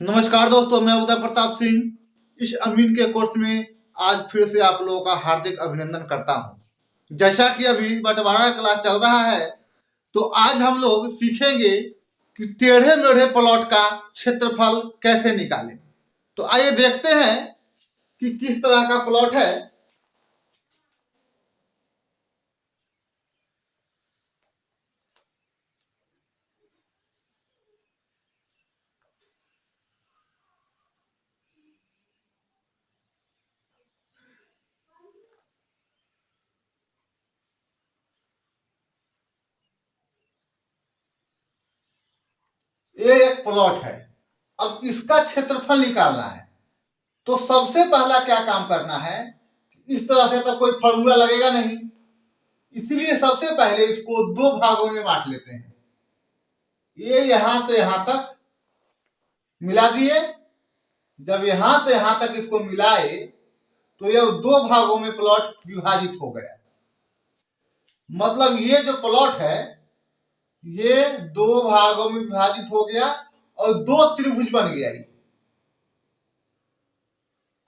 नमस्कार दोस्तों, मैं उदय प्रताप सिंह इस अमीन के कोर्स में आज फिर से आप लोगों का हार्दिक अभिनंदन करता हूं। जैसा कि अभी बंटवारा क्लास चल रहा है, तो आज हम लोग सीखेंगे कि टेढ़े मेढ़े प्लॉट का क्षेत्रफल कैसे निकालें। तो आइए देखते हैं कि किस तरह का प्लॉट है। ये एक प्लॉट है। अब इसका क्षेत्रफल निकालना है, तो सबसे पहला क्या काम करना है, इस तरह से तो कोई फॉर्मूला लगेगा नहीं, इसलिए सबसे पहले इसको दो भागों में बांट लेते हैं। ये यहां से यहां तक मिला दिए। जब यहां से यहां तक इसको मिलाए तो ये दो भागों में प्लॉट विभाजित हो गया। मतलब ये जो प्लॉट है ये दो भागों में विभाजित हो गया और दो त्रिभुज बन गया।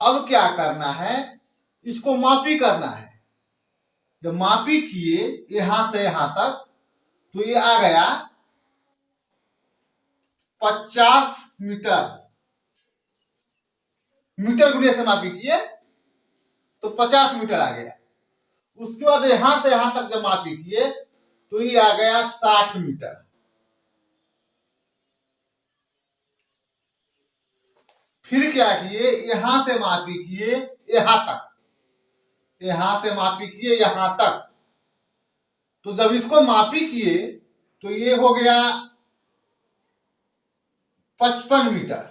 अब क्या करना है, इसको मापी करना है। जब मापी किए यहां से यहां तक, तो ये आ गया 50 मीटर। मीटर गुणे से मापी किए तो 50 मीटर आ गया। उसके बाद यहां से यहां तक जब मापी किए तो ये आ गया 60 मीटर। फिर क्या किए, यहां से मापी किए यहां तक, यहां से मापी किए यहां तक। तो जब इसको मापी किए तो ये हो गया 55 मीटर।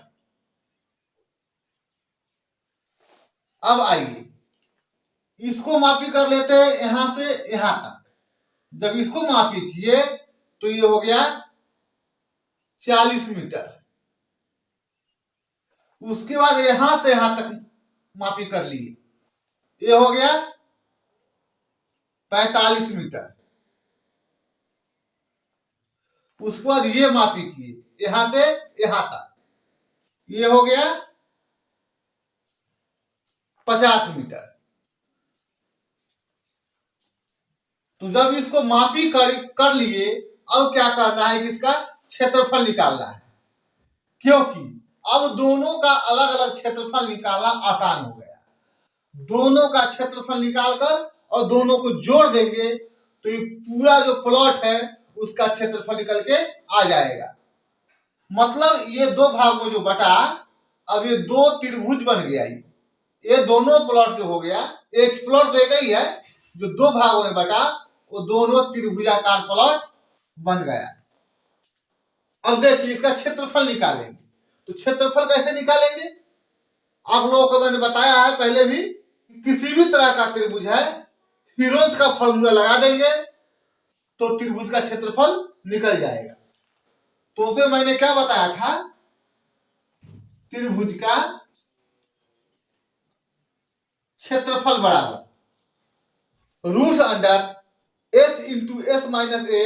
अब आइए इसको मापी कर लेते हैं यहां से यहां तक। जब इसको मापी किए तो ये हो गया 40 मीटर। उसके बाद यहां से यहां तक मापी कर लिए, ये हो गया 45 मीटर। उसके बाद ये मापी किए यहां से यहां तक, ये हो गया 50 मीटर। तो जब इसको मापी कर लिए, अब क्या करना है कि इसका क्षेत्रफल निकालना है, क्योंकि अब दोनों का अलग अलग क्षेत्रफल निकालना आसान हो गया। दोनों का क्षेत्रफल निकालकर और दोनों को जोड़ देंगे तो ये पूरा जो प्लॉट है उसका क्षेत्रफल निकल के आ जाएगा। मतलब ये दो भाग में जो बटा, अब ये दो त्रिभुज बन गया। ये दोनों प्लॉट जो हो गया, एक प्लॉट तो एक ही है, जो दो भागों में बटा वो दोनों त्रिभुजाकार प्लॉट बन गया। अब देखिए इसका क्षेत्रफल निकालेंगे। तो क्षेत्रफल कैसे निकालेंगे, आप लोगों को मैंने बताया है पहले भी। किसी भी तरह का त्रिभुज है, हीरोज का फॉर्मूला लगा देंगे तो त्रिभुज का क्षेत्रफल निकल जाएगा। तो उसे मैंने क्या बताया था, त्रिभुज का क्षेत्रफल बराबर root under S into S minus A,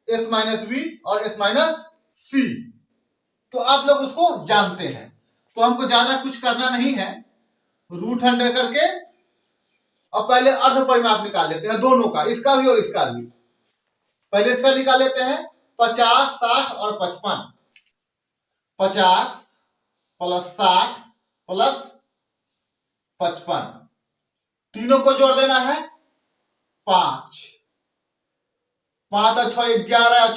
S minus B और एस माइनस सी। तो आप लोग उसको जानते हैं, तो हमको ज्यादा कुछ करना नहीं है। रूट अंडर करके और पहले अर्ध परिमाप निकाल लेते हैं दोनों का, इसका भी और इसका भी। पहले इसका निकाल लेते हैं 50, 60 और 55। 50 प्लस 60 प्लस 55, तीनों को जोड़ देना है 5। 5 और 6 11,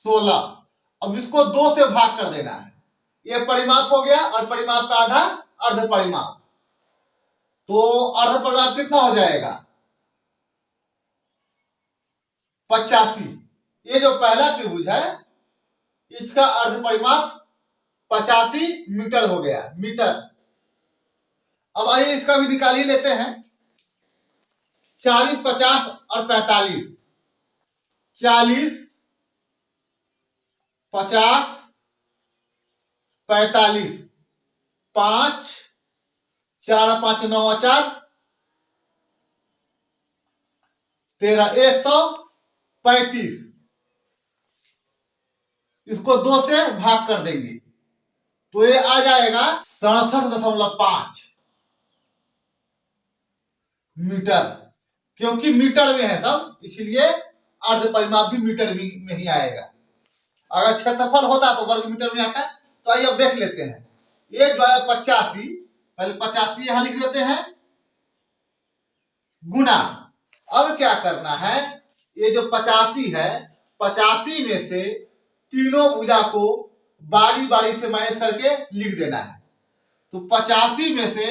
16। अब इसको 2 से भाग कर देना है। ये परिमाप हो गया और परिमाप का आधा अर्ध परिमाप। तो अर्ध परिमाप कितना हो जाएगा, 85। ये जो पहला त्रिभुज है इसका अर्ध परिमाप 85 मीटर हो गया, मीटर। अब आइए इसका भी निकाल ही लेते हैं। 40, 50 और 45। 40, 50, 45, 5, 4, 5, 9, 4, 13, 135। इसको 2 से भाग कर देंगे तो ये आ जाएगा 67.5 मीटर, क्योंकि मीटर में है सब, इसलिए अर्ध परिमाप भी मीटर में ही आएगा। अगर क्षेत्रफल होता तो वर्ग मीटर में आता। तो आइए अब देख लेते हैं। ये जो है 85, पहले 85 यहां लिख देते हैं, गुना। अब क्या करना है, ये जो 85 है, 85 में से तीनों भुजा को बारी बारी से माइनस करके लिख देना है। तो 85 में से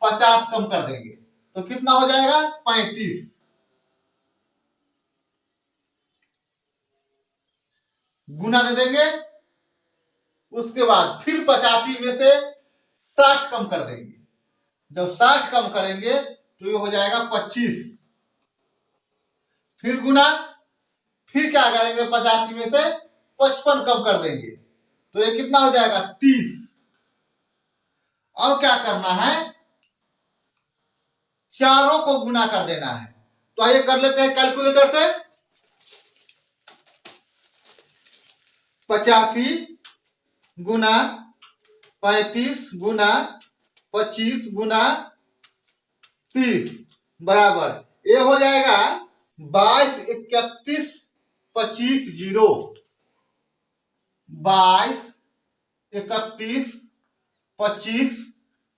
50 कम कर देंगे तो कितना हो जाएगा, 35। गुना दे देंगे, उसके बाद फिर 85 में से 60 कम कर देंगे। जब 60 कम करेंगे तो ये हो जाएगा 25। फिर गुना, फिर क्या करेंगे, 85 में से 55 कम कर देंगे तो ये कितना हो जाएगा, 30। अब क्या करना है, चारों को गुना कर देना है। तो आइए कर लेते हैं कैलकुलेटर से। 85 गुना 35 गुना 25 गुना 30 बराबर ये हो जाएगा 22 31 25 0। 22 31 25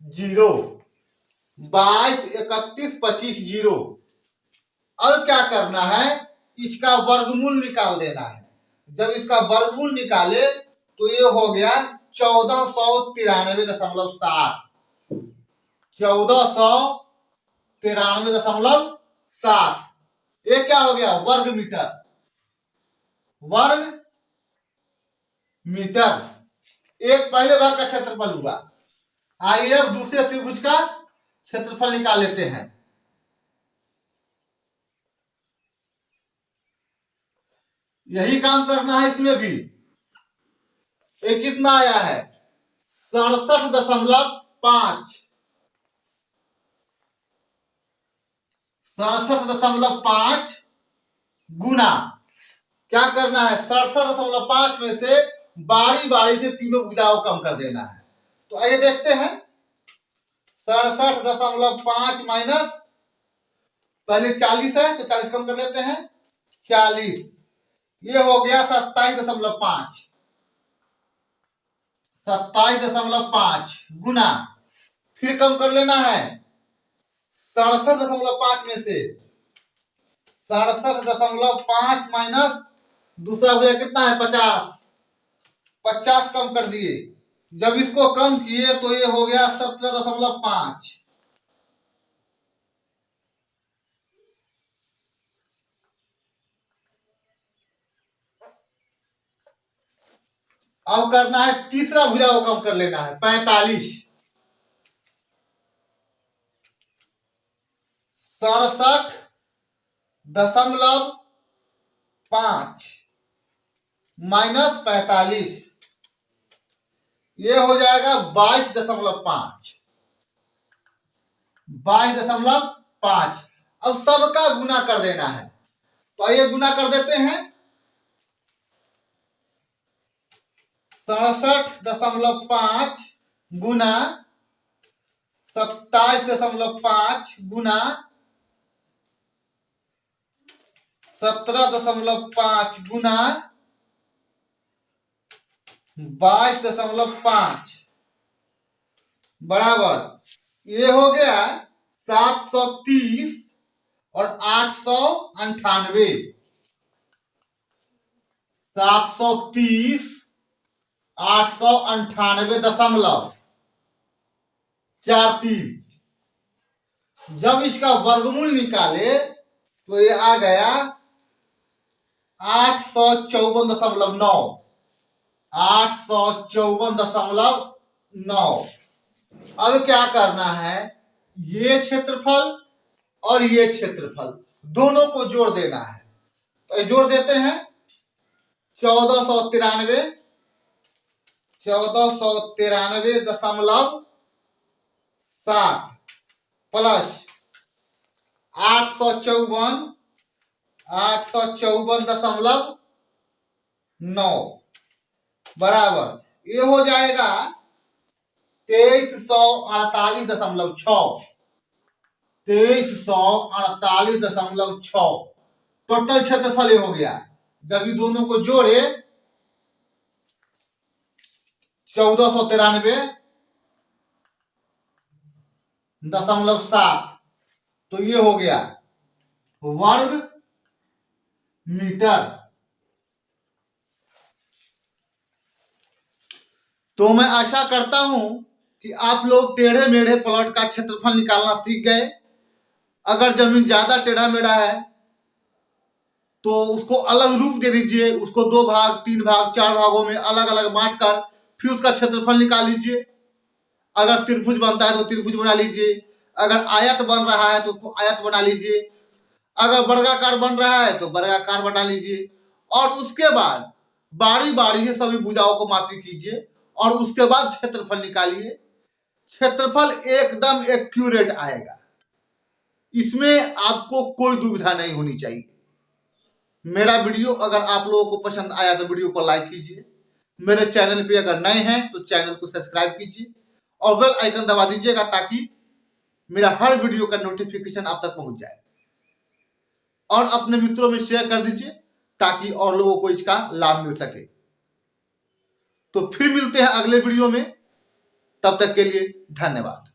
0। 22 31 25 0। अब क्या करना है, इसका वर्गमूल निकाल देना है। जब इसका वर्गमूल निकाले तो ये हो गया 1493.7। 1493.7 ये क्या हो गया, वर्ग मीटर। वर्ग मीटर एक पहले भाग का क्षेत्रफल हुआ। आइए अब दूसरे त्रिभुज का क्षेत्रफल निकाल लेते हैं। यही काम करना है इसमें भी। ये कितना आया है, 67.5। 67.5 गुना क्या करना है, 67.5 में से बारी बारी से तीनों भुजाओं कम कर देना है। तो आइए देखते हैं। 67.5 माइनस, पहले 40 है तो 40 कम कर लेते हैं, 40। ये हो गया 27.5। 27.5 गुना, फिर कम कर लेना है 67.5 में से। 67.5 माइनस दूसरा भुजा कितना है, 50। 50 कम कर दिए। जब इसको कम किए तो ये हो गया 17.5। अब करना है तीसरा भुजा को कम कर लेना है, 45। 67.5 माइनस 45 ये हो जाएगा 22.5। 22.5। अब सबका गुना कर देना है। तो आइए गुना कर देते हैं। 67.5 गुना 27.5 गुना 17.5 गुना 22.5 बराबर ये हो गया 730 और 898। 730 898.43। जब इसका वर्गमूल निकाले तो ये आ गया 854.9। 854.9। अब क्या करना है, ये क्षेत्रफल और ये क्षेत्रफल दोनों को जोड़ देना है। तो जोड़ देते हैं। 1493 1493.7 प्लस 854.9 बराबर ये हो जाएगा 2348.6 2348.6 टोटल क्षेत्रफल ये हो गया। जब ये दोनों को जोड़े 1493.7 तो ये हो गया वर्ग मीटर। तो मैं आशा करता हूं कि आप लोग टेढ़े मेढ़े प्लॉट का क्षेत्रफल निकालना सीख गए। अगर जमीन ज्यादा टेढ़ा मेढ़ा है तो उसको अलग रूप दे दीजिए, उसको 2 भाग 3 भाग 4 भागों में अलग अलग बांट कर फिर उसका क्षेत्रफल निकाल लीजिए। अगर त्रिभुज बनता है तो त्रिभुज बना लीजिए, अगर आयत बन रहा है तो उसको आयत बना लीजिए, अगर वर्गाकार बन रहा है तो वर्गाकार बना लीजिए, और उसके बाद बारी बारी से सभी भुजाओं को मापी कीजिए और उसके बाद क्षेत्रफल निकालिए। क्षेत्रफल एकदम एक्यूरेट आएगा, इसमें आपको कोई दुविधा नहीं होनी चाहिए। मेरा वीडियो अगर आप लोगों को पसंद आया तो वीडियो को लाइक कीजिए, मेरे चैनल पे अगर नए हैं तो चैनल को सब्सक्राइब कीजिए और बेल आइकन दबा दीजिएगा ताकि मेरा हर वीडियो का नोटिफिकेशन आप तक पहुंच जाए, और अपने मित्रों में शेयर कर दीजिए ताकि और लोगों को इसका लाभ मिल सके। तो फिर मिलते हैं अगले वीडियो में, तब तक के लिए धन्यवाद।